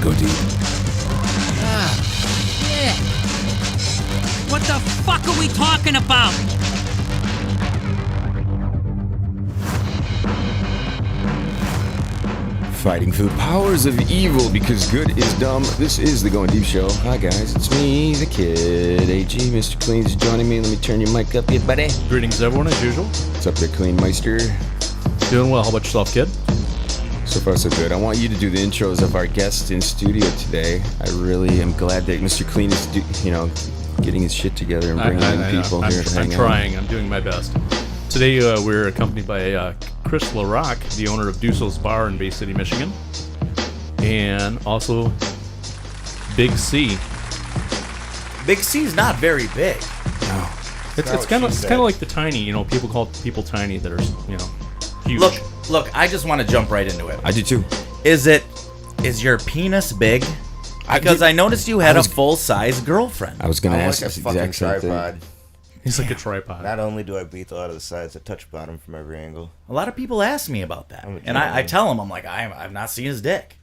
Go deep. Shit. What the fuck are we talking about? Fighting through the powers of evil because good is dumb. This is the Goin Deep Show. Hi guys, it's me, the kid. AG, Mr. Kleen is joining me. Let me turn your mic up here, buddy. Greetings, everyone, as usual. What's up there, Kleen Meister? Doing well. How about yourself, kid? So far, so good. I want you to do the intros of our guests in studio today. I really am glad that Mr. Kleen is, getting his shit together and bringing in people here. I'm trying. I'm doing my best. Today, we're accompanied by Chris LaRock, the owner of Dussel's Bar in Bay City, Michigan, and also Big C. Big C's not very big. No. It's kind of like the tiny. People call people tiny that are huge. Look. I just want to jump right into it. I do too. Is your penis big? Because I noticed you had a full-size girlfriend. I was going to ask like a this fucking exact same tripod. thing. He's like a tripod. Not only do I beat the out of the sides, I touch bottom from every angle. A lot of people ask me about that, and I tell them, I'm like, I've not seen his dick.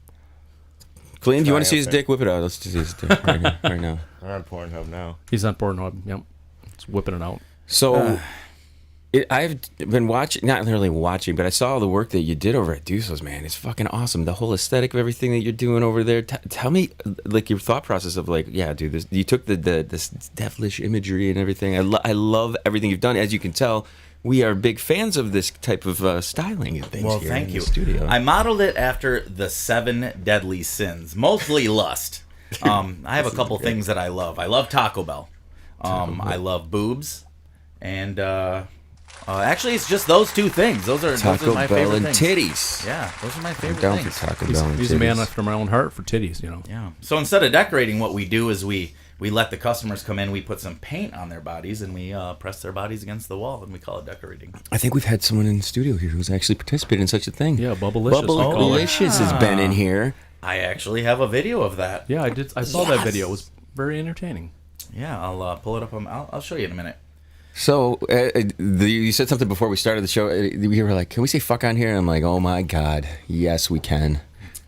Kleen, do you want to see his dick? Whip it out. Let's see his dick right now. I'm on Pornhub now. He's on Pornhub. Yep, it's whipping it out. So, I've been watching, not really watching, but I saw all the work that you did over at Dussel's, man. It's fucking awesome. The whole aesthetic of everything that you're doing over there. Tell me, like, your thought process of, like, yeah, dude, this, you took this devilish imagery and everything. I love everything you've done. As you can tell, we are big fans of this type of styling and things here thank in you. the studio. I modeled it after the 7 deadly sins, mostly lust. I have a couple things that I love. I love Taco Bell. I love boobs, and actually, it's just those two things. Those are my Bell favorite and things. titties. Yeah, those are my favorite I'm down things. for Taco Bell and He's a man titties. after my own heart for titties. Yeah. So instead of decorating, what we do is we let the customers come in. We put some paint on their bodies and we press their bodies against the wall, and we call it decorating. I think we've had someone in the studio here who's actually participated in such a thing. Yeah, Bubblicious. Bubblicious has been in here. I actually have a video of that. Yeah, I did. I saw that video. It was very entertaining. Yeah, I'll pull it up. I'll show you in a minute. So, you said something before we started the show. We were like, can we say fuck on here? And I'm like, oh my God. Yes, we can.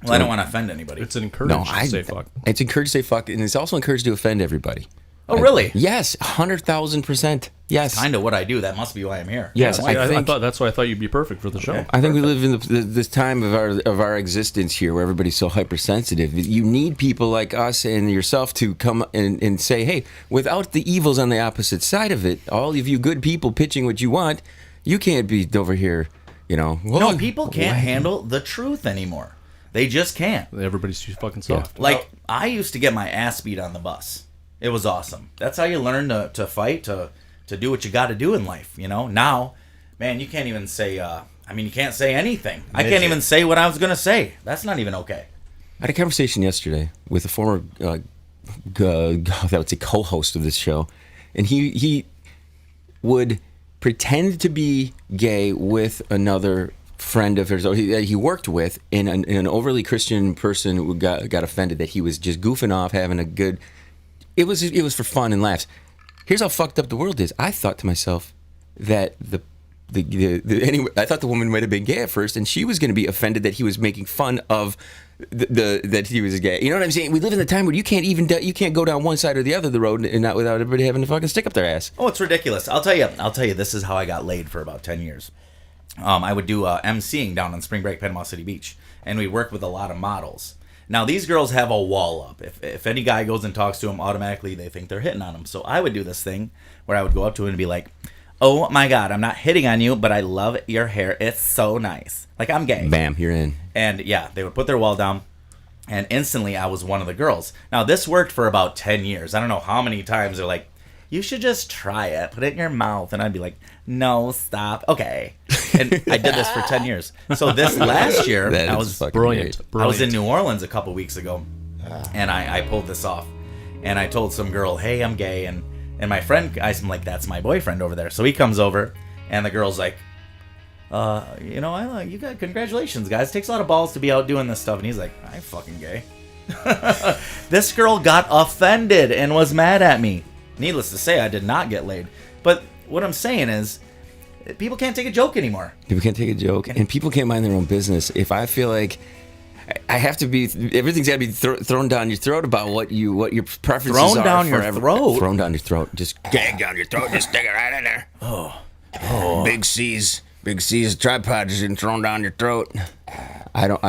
Well, I don't want to offend anybody. It's encouraged to say fuck. It's encouraged to say fuck, and it's also encouraged to offend everybody. Oh, really? Yes, 100,000%. Yes. Kind of what I do. That must be why I'm here. Yes, I think thought that's why I thought you'd be perfect for the show. Okay. I think we live in this time of our existence here where everybody's so hypersensitive. You need people like us and yourself to come and say, hey, without the evils on the opposite side of it, all of you good people pitching what you want, you can't be over here, No, people can't handle the truth anymore. They just can't. Everybody's too fucking soft. Like, I used to get my ass beat on the bus. It was awesome. That's how you learn to fight, to do what you got to do in life, Now, man, you can't even say, you can't say anything. I can't even say what I was going to say. That's not even okay. I had a conversation yesterday with a former, I would say, co-host of this show, and he would pretend to be gay with another friend of his he worked with, and an overly Christian person who got offended that he was just goofing off, having a good. It was for fun and laughs. Here's how fucked up the world is. I thought to myself that anyway, I thought the woman might have been gay at first, and she was going to be offended that he was making fun of that he was gay. You know what I'm saying? We live in the time where you can't go down one side or the other of the road and not without everybody having to fucking stick up their ass. Oh, it's ridiculous. I'll tell you. This is how I got laid for about 10 years. I would do emceeing down on Spring Break, Panama City Beach, and we worked with a lot of models. Now, these girls have a wall up. If any guy goes and talks to them, automatically they think they're hitting on them. So I would do this thing where I would go up to him and be like, oh my God, I'm not hitting on you, but I love your hair. It's so nice. Like, I'm gay. Bam, you're in. And yeah, they would put their wall down, and instantly I was one of the girls. Now, this worked for about 10 years. I don't know how many times they're like, you should just try it. Put it in your mouth. And I'd be like, no, stop. Okay. And I did this for 10 years. So this last year, I was brilliant. I was in New Orleans a couple weeks ago, and I pulled this off. And I told some girl, hey, I'm gay. And my friend, I'm like, that's my boyfriend over there. So he comes over, and the girl's like, you got congratulations, guys. It takes a lot of balls to be out doing this stuff. And he's like, I'm fucking gay. This girl got offended and was mad at me. Needless to say, I did not get laid. But what I'm saying is, people can't take a joke anymore. People can't take a joke, and people can't mind their own business. If I feel like I have to be. Everything's got to be thrown down your throat about what your preferences Thrown are. down your throat? Thrown down your throat. Just gang down your throat. Just stick it right in there. Oh. Big C's tripod just getting thrown down your throat. I don't.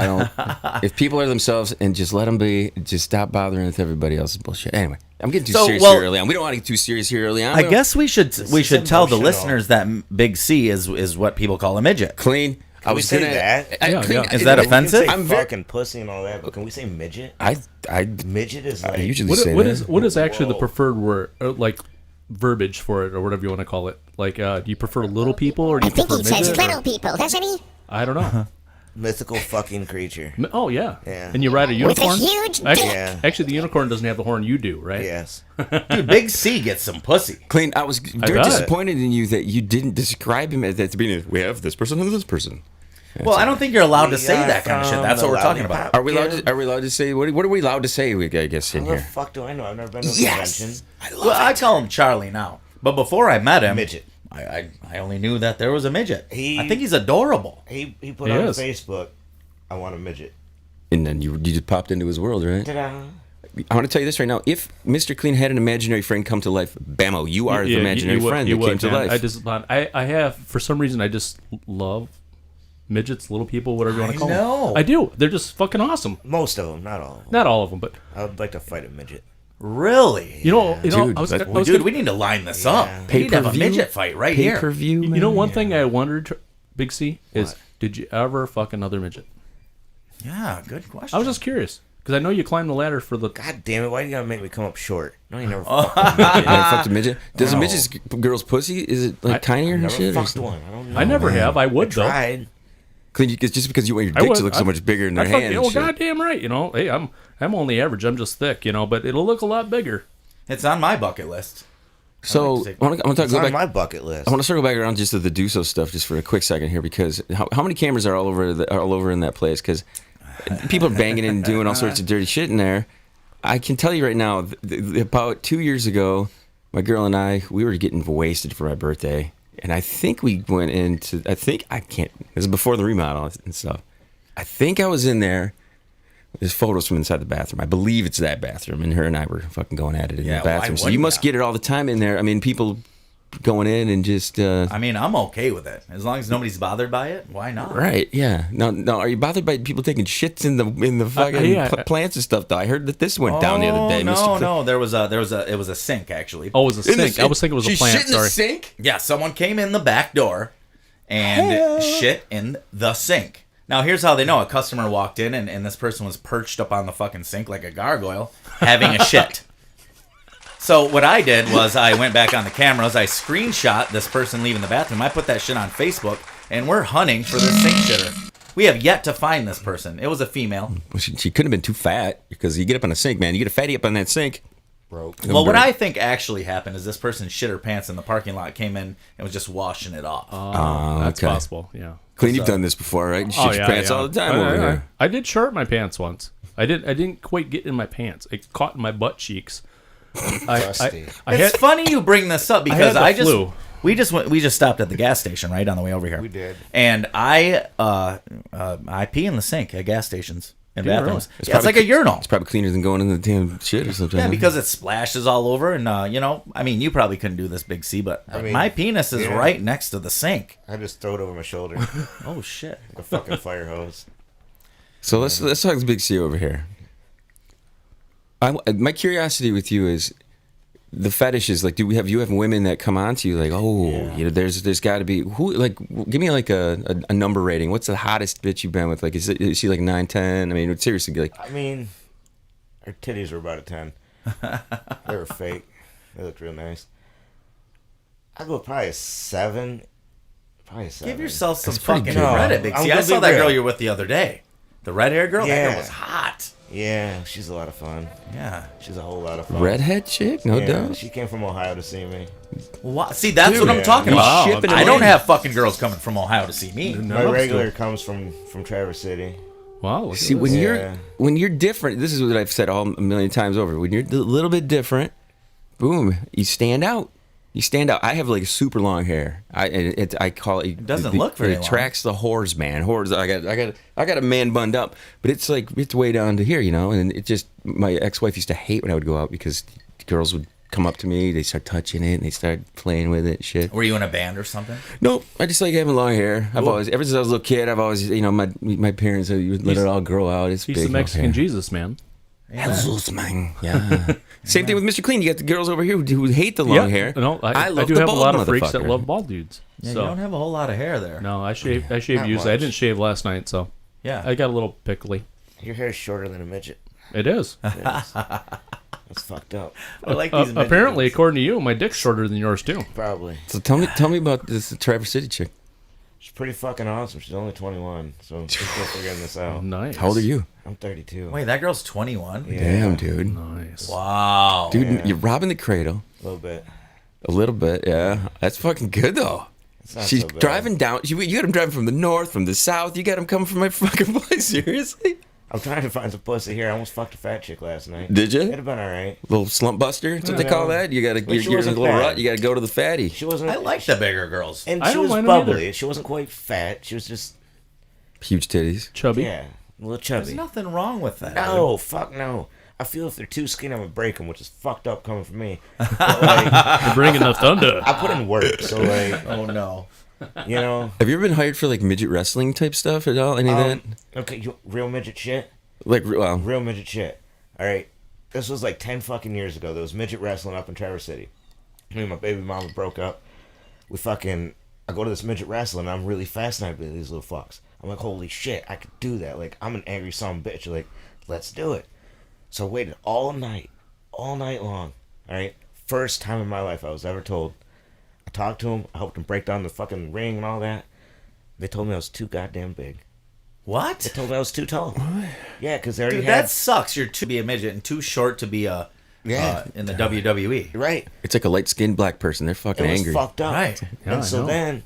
If people are themselves and just let them be, just stop bothering with everybody else's bullshit. Anyway, I'm getting too serious here early on. We don't want to get too serious here early on. I guess we should tell the emotional. listeners that Big C is what people call a midget. Clean. I we was say gonna. that? Is that offensive? We can say I'm very- fucking pussy and all that, but can we say midget? I Midget is like usually say What that. is actually the Whoa. preferred word, like verbiage for it, or whatever you want to call it? Like, do you prefer little people, or do I you think prefer he says midget? or- little people, doesn't he? I don't know. mythical fucking creature. Oh yeah. Yeah. And you ride a With a unicorn. huge dick. Actually, Yeah. actually, the unicorn doesn't have the horn you do, right? Yes. Dude, Big C gets some pussy. Clean. I was very bet. disappointed in you that you didn't describe him at the beginning. We have this person and this person. Well, I don't think you're allowed to say that kind of shit. That's what we're talking about. Are we allowed to say what are we allowed to say? I guess in How the here. fuck do I know? I've never been to a convention. Well, I call him Charlie now. But before I met him, Midget. I only knew that there was a midget. He- I think he's adorable. He put He on is. Facebook, I want a midget. And then you just popped into his world, right? Ta-da. I want to tell you this right now. If Mr. Clean had an imaginary friend come to life, bammo, you are the imaginary friend that came to man. life. I have, for some reason, I just love midgets, little people, whatever you want to call know. them. I do. They're just fucking awesome. Most of them, not all of them. Not all of them, but I would like to fight a midget. Really? you know, Dude, I was that- gonna- Dude, we need to line this up. We need to have a Pay-per-view? midget fight right here. Pay-per-view, You know, man. one thing I wondered, Big C, is What? did you ever fuck another midget? Yeah, good question. I was just curious because I know you climbed the ladder for the. God damn it, why do you gotta make me come up short? No, you never You fucked never fucked a midget? Does a No. midget's girl's pussy, is it like tinier and never shit? Or fucked something? one. I don't know. I never have. I would though. Tried. Clean, just because you want your I dick would. to look so much bigger in their I hand. fucking- and Oh, shit. goddamn right. You know, hey, I'm only average. I'm just thick. You know, but it'll look a lot bigger. It's on my bucket list. So like to say- I want to It's go on back. my bucket list. I want to circle back around just to the Duso stuff just for a quick second here because how many cameras are all over in that place? Because people are banging and doing all sorts of dirty shit in there. I can tell you right now, about 2 years ago, my girl and we were getting wasted for my birthday, and I think we went into. I can't. This is before the remodel and stuff. I think I was in there. There's photos from inside the bathroom. I believe it's that bathroom, and her and I were fucking going at it in Yeah, the why bathroom. So you wouldn't must ya? get it all the time in there. I mean, people going in and just. I mean, I'm okay with it as long as nobody's bothered by it. Why not? Right? Yeah. No. Are you bothered by people taking shits in the fucking yeah. plants and stuff? Though I heard that this went down the other day. No, Mr. no, it was a sink actually. Oh, it was a In the sink. I was thinking it was a She plant. shit in the Sorry. sink. Yeah, someone came in the back door and shit in the sink. Now, here's how they know. A customer walked in, and this person was perched up on the fucking sink like a gargoyle, having a shit. So what I did was I went back on the cameras. I screenshot this person leaving the bathroom. I put that shit on Facebook, and we're hunting for this sink shitter. We have yet to find this person. It was a female. Well, she couldn't have been too fat because you get up on a sink, man. You get a fatty up on that sink. Broke. Well, what I think actually happened is this person shit her pants in the parking lot, came in, and was just washing it off. That's okay. possible. Yeah. Clean, you've done this before, right? You shit Oh, your yeah, pants yeah. all the time over here. I did shart my pants once. I didn't quite get in my pants. It caught in my butt cheeks. Dusty. I It's had, funny you bring this up because I had the flu. we just stopped at the gas station right on the way over here. We did. And I pee in the sink at gas stations and Do you bathrooms. really? It's probably like a urinal. It's probably cleaner than going in the damn shit or something. Yeah, because it splashes all over, and I mean, you probably couldn't do this, Big C, but mean, my penis is yeah. right next to the sink. I just throw it over my shoulder. Oh shit! Like a fucking fire hose. So let's talk Big C over here. My curiosity with you is the fetishes. Like, you have women that come on to you like, there's got to be who, like, give me like a number rating. What's the hottest bitch you've been with? Like, is she like 9, 10? I mean, seriously, like, I mean, her titties were about a 10. They were fake. They looked real nice. I'd go probably a 7. Probably a 7. Give yourself some That's pretty fucking good. credit, Big I'm C. I gonna saw be that real. girl you were with the other day. The red hair girl. That Yeah. girl was hot. Yeah, she's a lot of fun. Yeah. She's a whole lot of fun. redhead chick, no Yeah, doubt. she came from Ohio to see me. See, that's what I'm yeah. talking You about. shipping I it don't in. have fucking girls coming from Ohio to see me. No, My that's regular good. comes from Traverse City. Wow. look at See, this. when you're different, this is what I've said a million times over. When you're a little bit different, boom, you stand out. You stand out. I have like super long hair. I call it. It doesn't look very It long. attracts the whores, man. Whores. I got a man bunned up, but it's like it's way down to here, you know. And it just my ex-wife used to hate when I would go out because girls would come up to me, they start touching it, and they start playing with it, and shit. Were you in a band or something? Nope. I just like having long hair. I've Cool. always, ever since I was a little kid, I've always, you know, my parents would let it all grow out. It's He's big the Mexican hair. Jesus, man. Jesus, man. Yeah. Same thing with Mr. Clean. You got the girls over here who hate the long hair. No, I love do the have a bald lot of freaks that motherfucker. love bald dudes. Yeah, so. you don't have a whole lot of hair there. No, I shave Not usually. I much. didn't shave last night, so Yeah. I got a little pickly. Your hair's shorter than a midget. It is. That's fucked up. I like these midget Apparently, dudes. according to you, my dick's shorter than yours too. Probably. So tell me about this Traverse City chick. She's pretty fucking awesome. She's only 21, so we're still figuring this out. Nice. How old are you? I'm 32. Wait, that girl's 21? Yeah. Damn, dude. Nice. Wow. Dude, Yeah. you're robbing the cradle. A little bit. A little bit, yeah. That's fucking good, though. It's not She's so bad. driving down. You got him driving from the north, from the south. You got him coming from my fucking place. Seriously? I'm trying to find some pussy here. I almost fucked a fat chick last night. Did you? It'd have been all right. Little slump buster? That's what they Yeah. call that? You gotta, But she you're in a wasn't little fat. rut. You gotta go to the fatty. She wasn't. I like the bigger girls. And I she don't was mind them either. bubbly. She wasn't quite fat. She was just, Huge titties. Chubby. yeah, a little There's chubby. nothing wrong with that. No, fuck no. I feel if they're too skinny, I'm gonna break them, which is fucked up coming from me. But, like, You're bringing the thunder. I put in work, so like, Oh, no. you know. Have you ever been hired for like midget wrestling type stuff at all? Any of that? Okay, real midget shit. Like, well, Real midget shit. All right, this was like 10 fucking years ago. There was midget wrestling up in Traverse City. Me and my baby mama broke up. I go to this midget wrestling. And I'm really fascinated by these little fucks. I'm like, holy shit, I could do that. Like, I'm an angry son of a bitch. Like, let's do it. So I waited all night long. All right, first time in my life I was ever told. I talked to him. I helped him break down the fucking ring and all that. They told me I was too goddamn big. They What? told me I was too tall. Yeah, because they already Dude, had. that sucks. You're too be a midget and too short to be a Yeah. in the WWE. Right. it's like a light skinned black person. They're fucking It was angry. fucked up. Right. Yeah, I And so know. then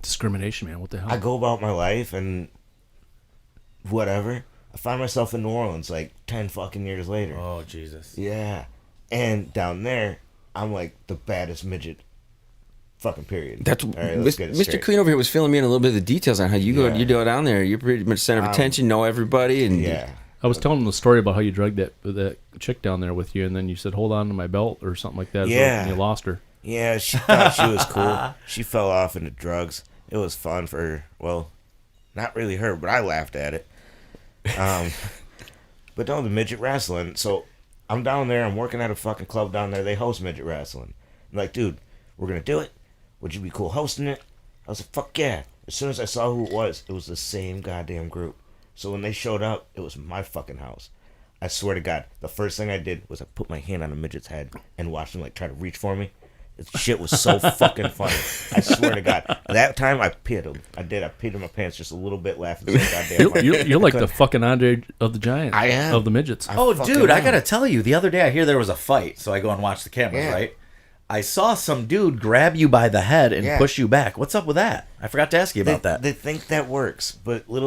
Discrimination, man. What the hell? I go about my life and whatever. I find myself in New Orleans like 10 fucking years later. Oh, Jesus. Yeah. And down there, I'm like the baddest midget fucking period. That's All right, let's get it Mr. straight. Clean over here was filling me in a little bit of the details on how you go. Yeah. You go down there. You're pretty much center of attention. Know everybody, and Yeah. I was telling him the story about how you drugged that chick down there with you, and then you said, "Hold on to my belt" or something like that. Yeah. And you lost her. Yeah, she thought she was cool. She fell off into drugs. It was fun for her. Well, not really her, but I laughed at it. But no, the midget wrestling. So I'm down there. I'm working at a fucking club down there. They host midget wrestling. I'm like, dude, we're going to do it. Would you be cool hosting it? I was like, fuck yeah. As soon as I saw who it was the same goddamn group. So when they showed up, it was my fucking house. I swear to God, the first thing I did was I put my hand on a midget's head and watched him like try to reach for me. This shit was so fucking funny. I swear to God. That time I peed him. I did. I peed in my pants just a little bit laughing. So goddamn You're like the fucking Andre of the Giant. I am. Of the midgets. Oh, fucking dude, I am. gotta tell you, the other day I hear there was a fight, so I go and watch the cameras, Yeah. right? I saw some dude grab you by the head and Yeah. push you back. What's up with that? I forgot to ask you about that. They think that works, but little